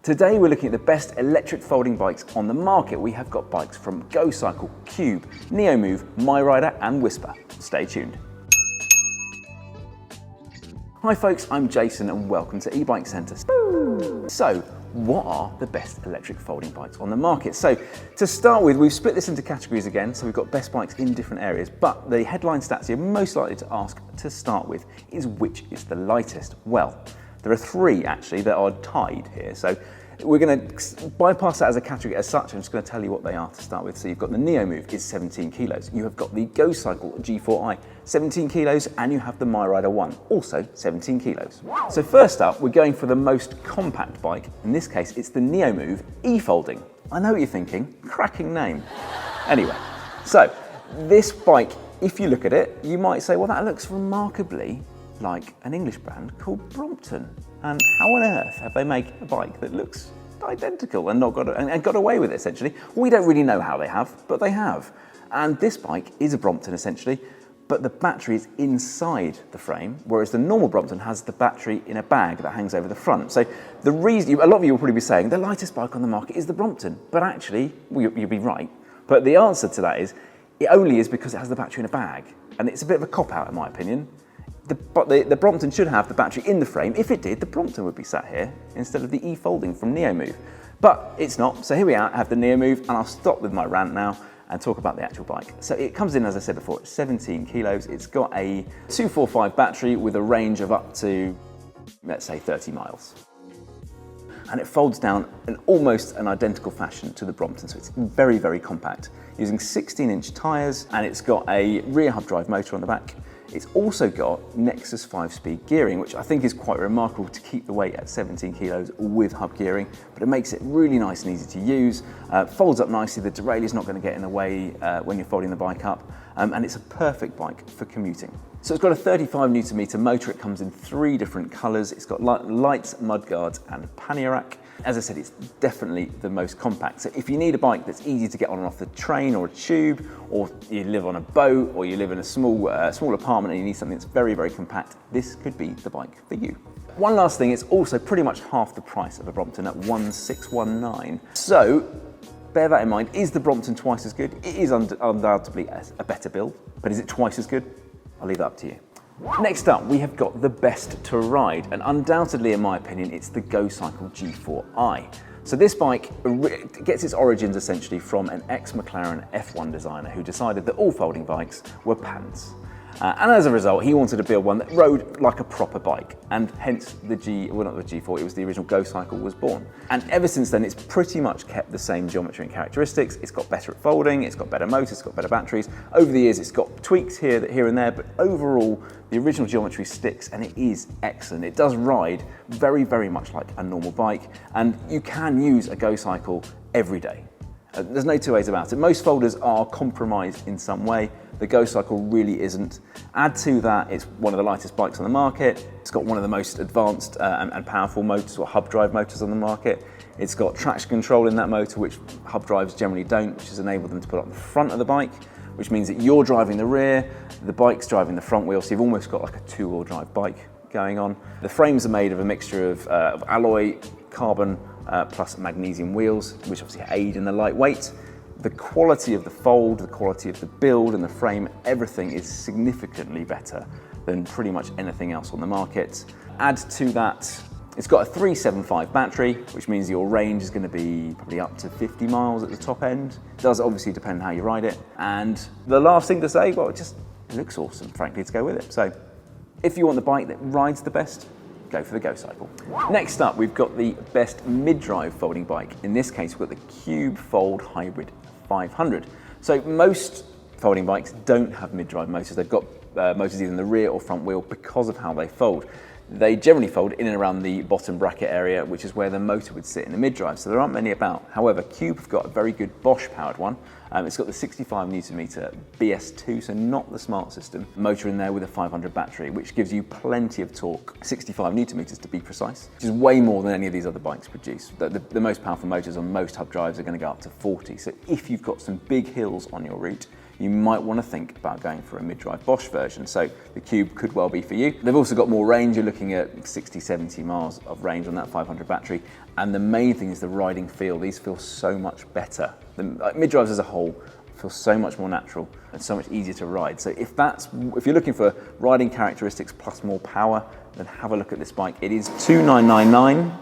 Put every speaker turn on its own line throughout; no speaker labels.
Today we're looking at the best electric folding bikes on the market. We have got bikes from gocycle, Cube, NeoMove, MyRider and Whisper. Stay tuned. Hi folks, I'm Jason and welcome to eBike-centre. So, what are the best electric folding bikes on the market? So, to start with, we've split this into categories again, so we've got best bikes in different areas, but the headline stats you're most likely to ask to start with is which is the lightest? Well, there are three actually that are tied here. So we're going to bypass that as a category as such. I'm just going to tell you what they are to start with. So you've got the NeoMove is 17 kilos. You have got the gocycle G4i, 17 kilos, and you have the MyRider 1, also 17 kilos. So first up, we're going for the most compact bike. In this case, it's the NeoMove e-folding. I know what you're thinking, cracking name. Anyway, so this bike, if you look at it, you might say, well, that looks remarkably like an English brand called Brompton. And how on earth have they made a bike that looks identical and got away with it essentially? We don't really know how they have, but they have. And this bike is a Brompton essentially, but the battery is inside the frame, whereas the normal Brompton has the battery in a bag that hangs over the front. So the reason, a lot of you will probably be saying, the lightest bike on the market is the Brompton, but actually, well, you'll be right. But the answer to that is, it only is because it has the battery in a bag. And it's a bit of a cop-out in my opinion. The Brompton should have the battery in the frame. If it did, the Brompton would be sat here instead of the e-folding from NeoMove. But it's not, so here we are, I have the NeoMove, and I'll stop with my rant now and talk about the actual bike. So it comes in, as I said before, it's 17 kilos. It's got a 245 battery with a range of up to, let's say, 30 miles. And it folds down in almost an identical fashion to the Brompton, so it's very, very compact. Using 16-inch tyres, and it's got a rear hub drive motor on the back. It's also got Nexus 5-speed gearing, which I think is quite remarkable to keep the weight at 17 kilos with hub gearing, but it makes it really nice and easy to use. Folds up nicely, the derailleur is not going to get in the way when you're folding the bike up, and it's a perfect bike for commuting. So it's got a 35 Newton meter motor. It comes in three different colours. It's got lights, mudguards and pannier rack. As I said, it's definitely the most compact. So if you need a bike that's easy to get on and off the train or a tube, or you live on a boat, or you live in a small apartment and you need something that's very, very compact, this could be the bike for you. One last thing, it's also pretty much half the price of a Brompton at 1,619. So bear that in mind. Is the Brompton twice as good? It is undoubtedly a better build, but is it twice as good? I'll leave that up to you. Next up, we have got the best to ride, and undoubtedly, in my opinion, it's the gocycle G4i. So this bike gets its origins essentially from an ex-McLaren F1 designer who decided that all folding bikes were pants. And as a result, he wanted to build one that rode like a proper bike, and hence not the G4, it was the original gocycle was born. And ever since then, it's pretty much kept the same geometry and characteristics. It's got better at folding, it's got better motors, it's got better batteries. Over the years, it's got tweaks here and there, but overall, the original geometry sticks, and it is excellent. It does ride very, very much like a normal bike, and you can use a gocycle every day. There's no two ways about it. Most folders are compromised in some way. The gocycle really isn't. Add to that, it's one of the lightest bikes on the market. It's got one of the most advanced and powerful motors, or hub drive motors on the market. It's got traction control in that motor, which hub drives generally don't, which has enabled them to put it on the front of the bike, which means that you're driving the rear, the bike's driving the front wheel, so you've almost got like a two-wheel drive bike going on. The frames are made of a mixture of alloy, carbon, plus magnesium wheels, which obviously aid in the lightweight. The quality of the fold, the quality of the build and the frame, everything is significantly better than pretty much anything else on the market. Add to that, it's got a 375 battery, which means your range is going to be probably up to 50 miles at the top end. It does obviously depend how you ride it. And the last thing to say, well, it looks awesome, frankly, to go with it. So if you want the bike that rides the best, go for the gocycle. Next up, we've got the best mid-drive folding bike. In this case, we've got the Cube Fold Hybrid 500. So most folding bikes don't have mid-drive motors. They've got motors either in the rear or front wheel because of how they fold. They generally fold in and around the bottom bracket area, which is where the motor would sit in the mid-drive, so there aren't many about. However, Cube have got a very good Bosch-powered one. It's got the 65 Newton meter BS2, so not the smart system, motor in there with a 500 battery, which gives you plenty of torque, 65 Newton meters to be precise, which is way more than any of these other bikes produce. The most powerful motors on most hub drives are going to go up to 40, so if you've got some big hills on your route, you might want to think about going for a mid-drive Bosch version. So the Cube could well be for you. They've also got more range. You're looking at 60, 70 miles of range on that 500 battery. And the main thing is the riding feel. These feel so much better. The mid-drives as a whole feel so much more natural and so much easier to ride. So if you're looking for riding characteristics plus more power, then have a look at this bike. It is $2,999.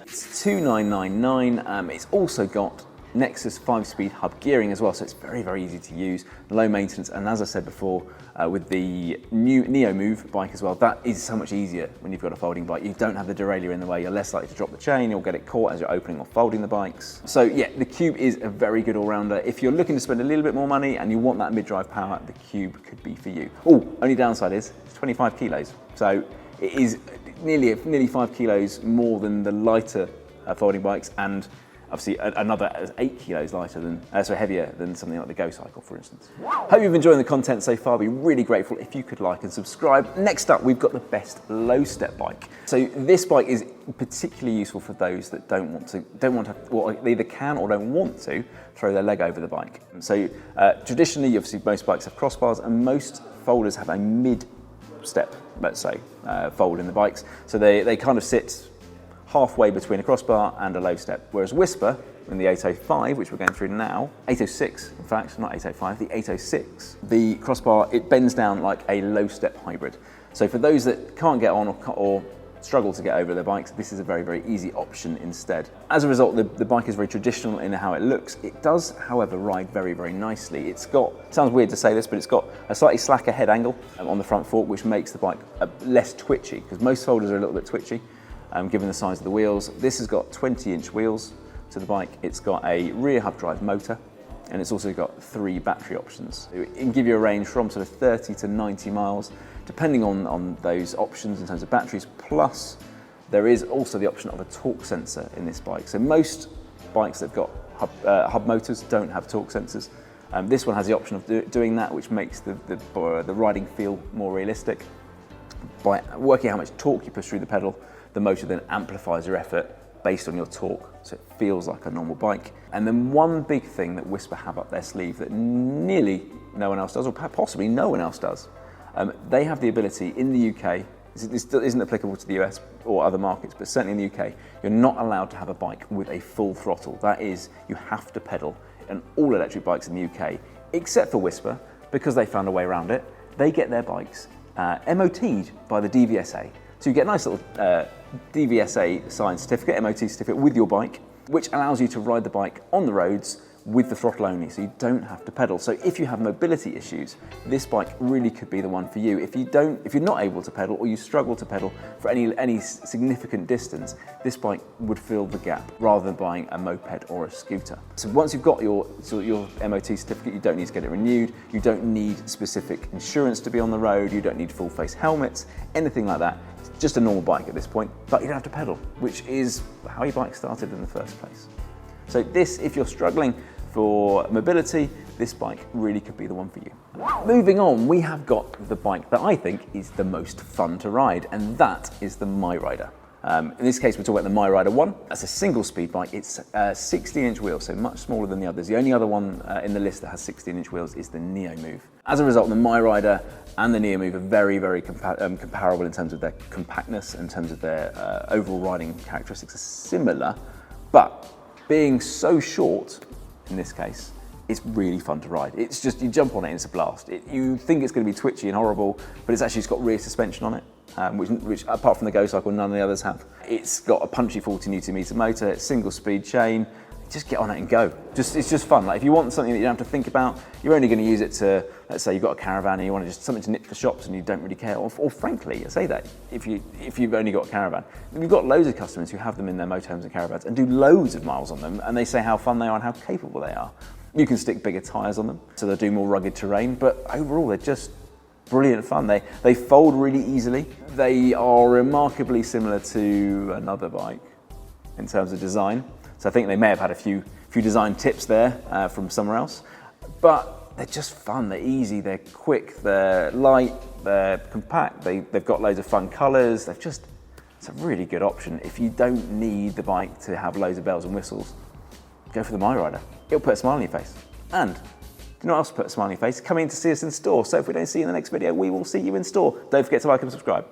It's $2,999. It's also got Nexus 5-speed hub gearing as well, so it's very, very easy to use, low maintenance, and as I said before, with the new Neo Move bike as well, that is so much easier when you've got a folding bike. You don't have the derailleur in the way, you're less likely to drop the chain or get it caught as you're opening or folding the bikes. So yeah, the Cube is a very good all-rounder. If you're looking to spend a little bit more money and you want that mid-drive power, the Cube could be for you. Oh, only downside is it's 25 kilos, so it is nearly 5 kilos more than the lighter folding bikes, and obviously another 8 kilos lighter than, so heavier than something like the gocycle, for instance. Hope you've enjoyed the content so far. I'd be really grateful if you could like and subscribe. Next up, we've got the best low step bike. So this bike is particularly useful for those that don't want to, or they either can or don't want to throw their leg over the bike. So traditionally, obviously most bikes have crossbars, and most folders have a mid step, let's say, fold in the bikes. So they kind of sit halfway between a crossbar and a low step. Whereas Whisper, in the 805, which we're going through now, 806, in fact, not 805, the 806, the crossbar, it bends down like a low step hybrid. So for those that can't get on or struggle to get over their bikes, this is a very, very easy option instead. As a result, the bike is very traditional in how it looks. It does, however, ride very, very nicely. It's got, sounds weird to say this, but it's got a slightly slacker head angle on the front fork, which makes the bike less twitchy, because most folders are a little bit twitchy. Given the size of the wheels. This has got 20-inch wheels to the bike. It's got a rear hub drive motor, and it's also got 3 battery options. It can give you a range from sort of 30 to 90 miles, depending on those options in terms of batteries. Plus, there is also the option of a torque sensor in this bike. So most bikes that have got hub motors don't have torque sensors. This one has the option of doing that, which makes the riding feel more realistic. By working out how much torque you push through the pedal, the motor then amplifies your effort based on your torque, so it feels like a normal bike. And then one big thing that Whisper have up their sleeve that nearly no one else does, or possibly no one else does, they have the ability in the UK, this isn't applicable to the US or other markets, but certainly in the UK, you're not allowed to have a bike with a full throttle. That is, you have to pedal. And all electric bikes in the UK, except for Whisper, because they found a way around it, they get their bikes MOT'd by the DVSA. So you get a nice little DVSA signed certificate, MOT certificate with your bike, which allows you to ride the bike on the roads with the throttle only, so you don't have to pedal. So if you have mobility issues, this bike really could be the one for you. If you're not able to pedal, or you struggle to pedal for any significant distance, this bike would fill the gap rather than buying a moped or a scooter. So once you've got your MOT certificate, you don't need to get it renewed. You don't need specific insurance to be on the road. You don't need full face helmets, anything like that. It's just a normal bike at this point, but you don't have to pedal, which is how your bike started in the first place. So this, if you're struggling for mobility, this bike really could be the one for you. Moving on, we have got the bike that I think is the most fun to ride, and that is the MyRider. In this case, we're talking about the MyRider 1. That's a single speed bike. It's 16-inch wheels, so much smaller than the others. The only other one in the list that has 16-inch wheels is the Neo Move. As a result, the MyRider and the Neo Move are very, very comparable in terms of their compactness, in terms of their overall riding characteristics are similar, but being so short, in this case, it's really fun to ride. It's just, you jump on it and it's a blast. You think it's going to be twitchy and horrible, but it's got rear suspension on it, which apart from the gocycle, none of the others have. It's got a punchy 40 Newton meter motor, it's single speed chain. Just get on it and go. It's just fun. Like if you want something that you don't have to think about, you're only going to use it to, let's say you've got a caravan and you want something to nip to the shops and you don't really care. Or frankly, I say that if you've only got a caravan, we've got loads of customers who have them in their motorhomes and caravans and do loads of miles on them, and they say how fun they are and how capable they are. You can stick bigger tyres on them, so they'll do more rugged terrain. But overall, they're just brilliant fun. They fold really easily. They are remarkably similar to another bike in terms of design. So I think they may have had a few design tips there from somewhere else, but they're just fun, they're easy, they're quick, they're light, they're compact, they've got loads of fun colours, It's a really good option. If you don't need the bike to have loads of bells and whistles, go for the My Rider. It'll put a smile on your face. And do you know what else will put a smile on your face? Come in to see us in store. So if we don't see you in the next video, we will see you in store. Don't forget to like and subscribe.